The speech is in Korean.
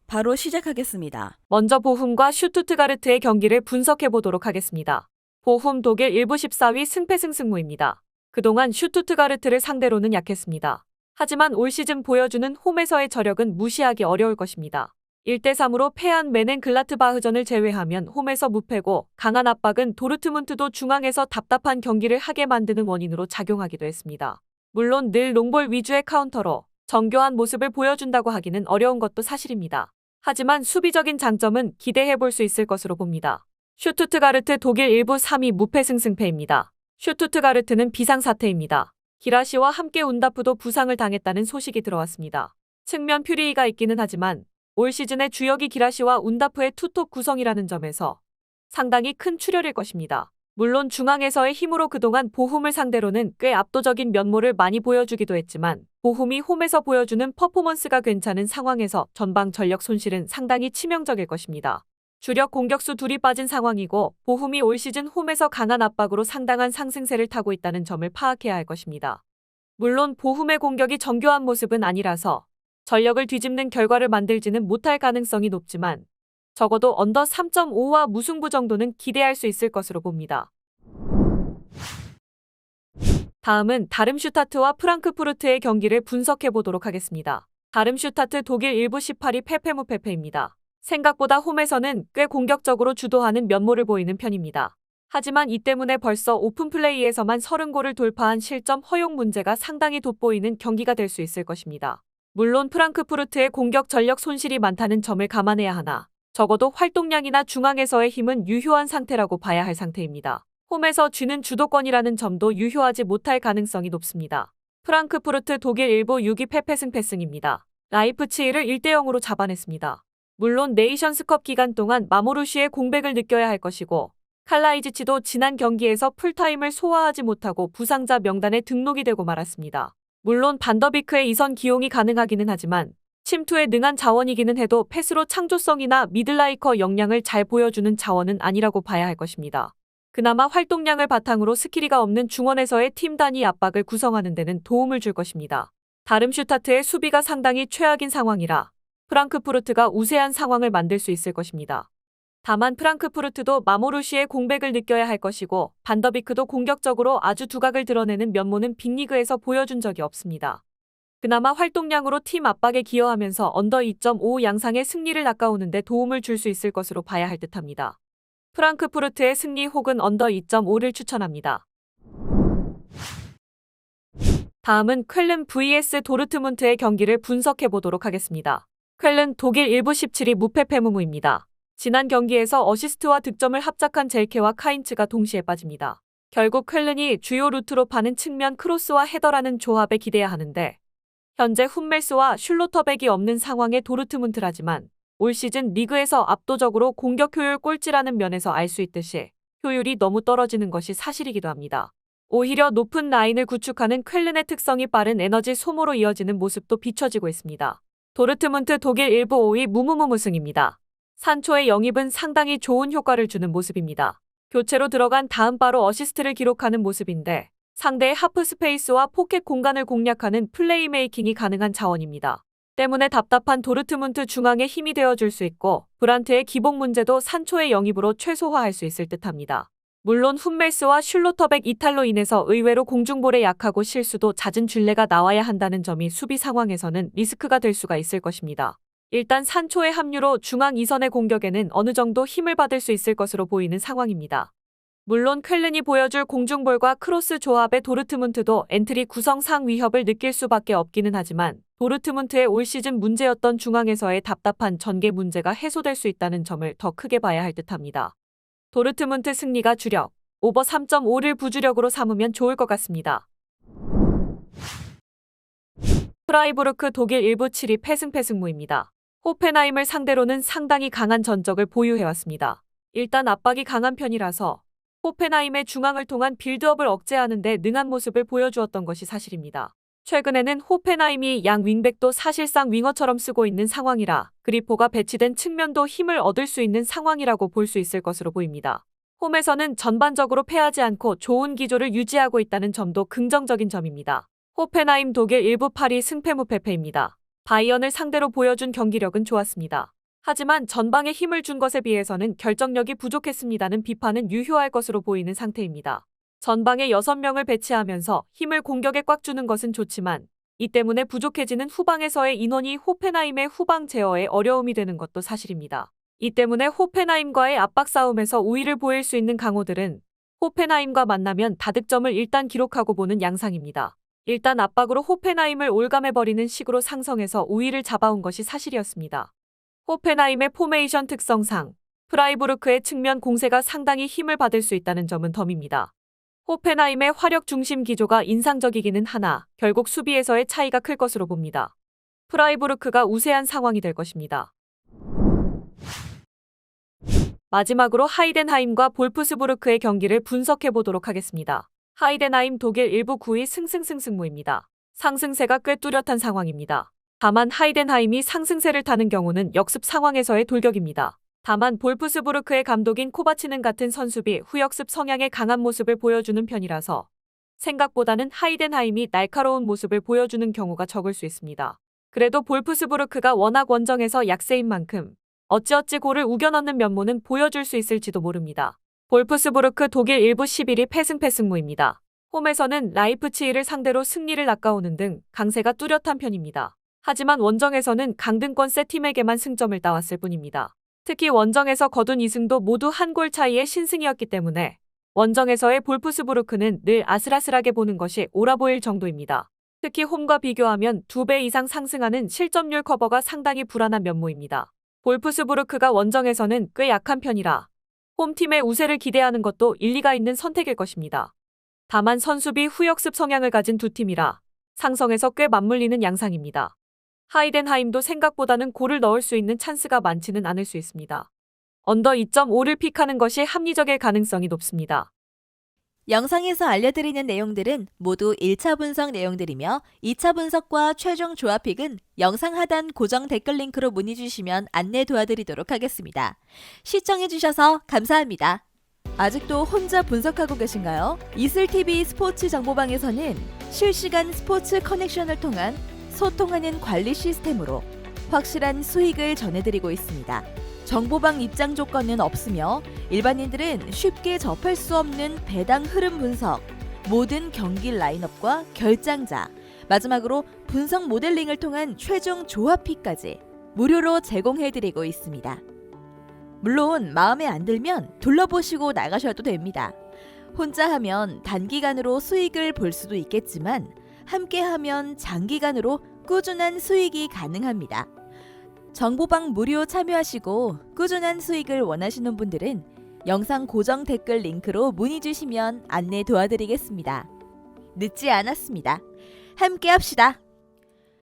바로 시작하겠습니다. 먼저 보훔과 슈투트가르트의 경기를 분석해 보도록 하겠습니다. 보훔 독일 1부 14위 승패승승무입니다. 그동안 슈투트가르트를 상대로는 약했습니다. 하지만 올 시즌 보여주는 홈에서의 저력은 무시하기 어려울 것입니다. 1대3으로 패한 메넨글라트바흐전을 제외하면 홈에서 무패고 강한 압박은 도르트문트도 중앙에서 답답한 경기를 하게 만드는 원인으로 작용하기도 했습니다. 물론 늘 롱볼 위주의 카운터로 정교한 모습을 보여준다고 하기는 어려운 것도 사실입니다. 하지만 수비적인 장점은 기대해볼 수 있을 것으로 봅니다. 슈투트가르트 독일 1부 3위 무패승승패입니다. 슈투트가르트는 비상사태입니다. 기라시와 함께 운다프도 부상을 당했다는 소식이 들어왔습니다. 측면 퓨리이가 있기는 하지만 올 시즌의 주역이 기라시와 운다프의 투톱 구성이라는 점에서 상당히 큰 출혈일 것입니다. 물론 중앙에서의 힘으로 그동안 보훔을 상대로는 꽤 압도적인 면모를 많이 보여주기도 했지만 보훔이 홈에서 보여주는 퍼포먼스가 괜찮은 상황에서 전방 전력 손실은 상당히 치명적일 것입니다. 주력 공격수 둘이 빠진 상황이고 보훔이 올 시즌 홈에서 강한 압박으로 상당한 상승세를 타고 있다는 점을 파악해야 할 것입니다. 물론 보훔의 공격이 정교한 모습은 아니라서 전력을 뒤집는 결과를 만들지는 못할 가능성이 높지만 적어도 언더 3.5와 무승부 정도는 기대할 수 있을 것으로 봅니다. 다음은 다름슈타트와 프랑크푸르트의 경기를 분석해 보도록 하겠습니다. 다름슈타트 독일 1부 18위 페페무페페입니다. 생각보다 홈에서는 꽤 공격적으로 주도하는 면모를 보이는 편입니다. 하지만 이 때문에 벌써 오픈플레이에서만 30골을 돌파한 실점 허용 문제가 상당히 돋보이는 경기가 될 수 있을 것입니다. 물론 프랑크푸르트의 공격 전력 손실이 많다는 점을 감안해야 하나 적어도 활동량이나 중앙에서의 힘은 유효한 상태라고 봐야 할 상태입니다. 홈에서 쥐는 주도권이라는 점도 유효하지 못할 가능성이 높습니다. 프랑크푸르트 독일 1부 6위 패패승패승입니다. 라이프치히를 1대0으로 잡아냈습니다. 물론 네이션스컵 기간 동안 마모루시의 공백을 느껴야 할 것이고 칼라이지치도 지난 경기에서 풀타임을 소화하지 못하고 부상자 명단에 등록이 되고 말았습니다. 물론 반더비크의 이선 기용이 가능하기는 하지만 침투에 능한 자원이기는 해도 패스로 창조성이나 미들라이커 역량을 잘 보여주는 자원은 아니라고 봐야 할 것입니다. 그나마 활동량을 바탕으로 스키리가 없는 중원에서의 팀 단위 압박을 구성하는 데는 도움을 줄 것입니다. 다름슈타트의 수비가 상당히 최악인 상황이라 프랑크푸르트가 우세한 상황을 만들 수 있을 것입니다. 다만 프랑크푸르트도 마모루시의 공백을 느껴야 할 것이고 반더비크도 공격적으로 아주 두각을 드러내는 면모는 빅리그에서 보여준 적이 없습니다. 그나마 활동량으로 팀 압박에 기여하면서 언더 2.5 양상의 승리를 낚아오는 데 도움을 줄 수 있을 것으로 봐야 할 듯합니다. 프랑크푸르트의 승리 혹은 언더 2.5를 추천합니다. 다음은 쾰른 vs 도르트문트의 경기를 분석해 보도록 하겠습니다. 쾰른 독일 1부 17위 무패패무무입니다. 지난 경기에서 어시스트와 득점을 합작한 젤케와 카인츠가 동시에 빠집니다. 결국 쾰른이 주요 루트로 파는 측면 크로스와 헤더라는 조합에 기대야 하는데 현재 훈멜스와 슐로터백이 없는 상황의 도르트문트라지만 올 시즌 리그에서 압도적으로 공격 효율 꼴찌라는 면에서 알 수 있듯이 효율이 너무 떨어지는 것이 사실이기도 합니다. 오히려 높은 라인을 구축하는 쾰른의 특성이 빠른 에너지 소모로 이어지는 모습도 비춰지고 있습니다. 도르트문트 독일 1부 5위 무무무무승입니다. 산초의 영입은 상당히 좋은 효과를 주는 모습입니다. 교체로 들어간 다음 바로 어시스트를 기록하는 모습인데 상대의 하프 스페이스와 포켓 공간을 공략하는 플레이메이킹이 가능한 자원입니다. 때문에 답답한 도르트문트 중앙에 힘이 되어줄 수 있고 브란트의 기복 문제도 산초의 영입으로 최소화할 수 있을 듯합니다. 물론 훈멜스와 슐로터백 이탈로 인해서 의외로 공중볼에 약하고 실수도 잦은 쥘레가 나와야 한다는 점이 수비 상황에서는 리스크가 될 수가 있을 것입니다. 일단 산초의 합류로 중앙 2선의 공격에는 어느 정도 힘을 받을 수 있을 것으로 보이는 상황입니다. 물론 쾰른이 보여줄 공중볼과 크로스 조합의 도르트문트도 엔트리 구성상 위협을 느낄 수밖에 없기는 하지만 도르트문트의 올 시즌 문제였던 중앙에서의 답답한 전개 문제가 해소될 수 있다는 점을 더 크게 봐야 할 듯합니다. 도르트문트 승리가 주력, 오버 3.5를 부주력으로 삼으면 좋을 것 같습니다. 프라이부르크 독일 1부 7위 패승패승무입니다. 호펜하임을 상대로는 상당히 강한 전적을 보유해왔습니다. 일단 압박이 강한 편이라서 호펜하임의 중앙을 통한 빌드업을 억제하는 데 능한 모습을 보여주었던 것이 사실입니다. 최근에는 호펜하임이 양 윙백도 사실상 윙어처럼 쓰고 있는 상황이라 그리포가 배치된 측면도 힘을 얻을 수 있는 상황이라고 볼 수 있을 것으로 보입니다. 홈에서는 전반적으로 패하지 않고 좋은 기조를 유지하고 있다는 점도 긍정적인 점입니다. 호펜하임 독일 1부 8위 승패무패패입니다. 바이언을 상대로 보여준 경기력은 좋았습니다. 하지만 전방에 힘을 준 것에 비해서는 결정력이 부족했습니다는 비판은 유효할 것으로 보이는 상태입니다. 전방에 6명을 배치하면서 힘을 공격에 꽉 주는 것은 좋지만 이 때문에 부족해지는 후방에서의 인원이 호펜하임의 후방 제어에 어려움이 되는 것도 사실입니다. 이 때문에 호펜하임과의 압박 싸움에서 우위를 보일 수 있는 강호들은 호펜하임과 만나면 다득점을 일단 기록하고 보는 양상입니다. 일단 압박으로 호펜하임을 올감해버리는 식으로 상성해서 우위를 잡아온 것이 사실이었습니다. 호펜하임의 포메이션 특성상 프라이부르크의 측면 공세가 상당히 힘을 받을 수 있다는 점은 덤입니다. 호펜하임의 화력 중심 기조가 인상적이기는 하나 결국 수비에서의 차이가 클 것으로 봅니다. 프라이부르크가 우세한 상황이 될 것입니다. 마지막으로 하이덴하임과 볼프스부르크의 경기를 분석해 보도록 하겠습니다. 하이덴하임 독일 1부 9위 승승승승무입니다. 상승세가 꽤 뚜렷한 상황입니다. 다만 하이덴하임이 상승세를 타는 경우는 역습 상황에서의 돌격입니다. 다만 볼프스부르크의 감독인 코바치는 같은 선수비 후역습 성향의 강한 모습을 보여주는 편이라서 생각보다는 하이덴하임이 날카로운 모습을 보여주는 경우가 적을 수 있습니다. 그래도 볼프스부르크가 워낙 원정에서 약세인 만큼 어찌어찌 골을 우겨 넣는 면모는 보여줄 수 있을지도 모릅니다. 볼프스부르크 독일 1부 11위 패승패승무입니다. 홈에서는 라이프치히를 상대로 승리를 낚아오는 등 강세가 뚜렷한 편입니다. 하지만 원정에서는 강등권 세 팀에게만 승점을 따왔을 뿐입니다. 특히 원정에서 거둔 2승도 모두 한 골 차이의 신승이었기 때문에 원정에서의 볼프스부르크는 늘 아슬아슬하게 보는 것이 옳아 보일 정도입니다. 특히 홈과 비교하면 2배 이상 상승하는 실점률 커버가 상당히 불안한 면모입니다. 볼프스부르크가 원정에서는 꽤 약한 편이라 홈팀의 우세를 기대하는 것도 일리가 있는 선택일 것입니다. 다만 선수비 후역습 성향을 가진 두 팀이라 상성에서 꽤 맞물리는 양상입니다. 하이덴하임도 생각보다는 골을 넣을 수 있는 찬스가 많지는 않을 수 있습니다. 언더 2.5를 픽하는 것이 합리적일 가능성이 높습니다. 영상에서 알려드리는 내용들은 모두 1차 분석 내용들이며 2차 분석과 최종 조합픽은 영상 하단 고정 댓글 링크로 문의 주시면 안내 도와드리도록 하겠습니다. 시청해주셔서 감사합니다. 아직도 혼자 분석하고 계신가요? 이슬TV 스포츠 정보방에서는 실시간 스포츠 커넥션을 통한 소통하는 관리 시스템으로 확실한 수익을 전해드리고 있습니다. 정보방 입장 조건은 없으며 일반인들은 쉽게 접할 수 없는 배당 흐름 분석, 모든 경기 라인업과 결장자, 마지막으로 분석 모델링을 통한 최종 조합픽까지 무료로 제공해드리고 있습니다. 물론 마음에 안 들면 둘러보시고 나가셔도 됩니다. 혼자 하면 단기간으로 수익을 볼 수도 있겠지만 함께 하면 장기간으로 꾸준한 수익이 가능합니다. 정보방 무료 참여하시고 꾸준한 수익을 원하시는 분들은 영상 고정 댓글 링크로 문의 주시면 안내 도와드리겠습니다. 늦지 않았습니다. 함께 합시다.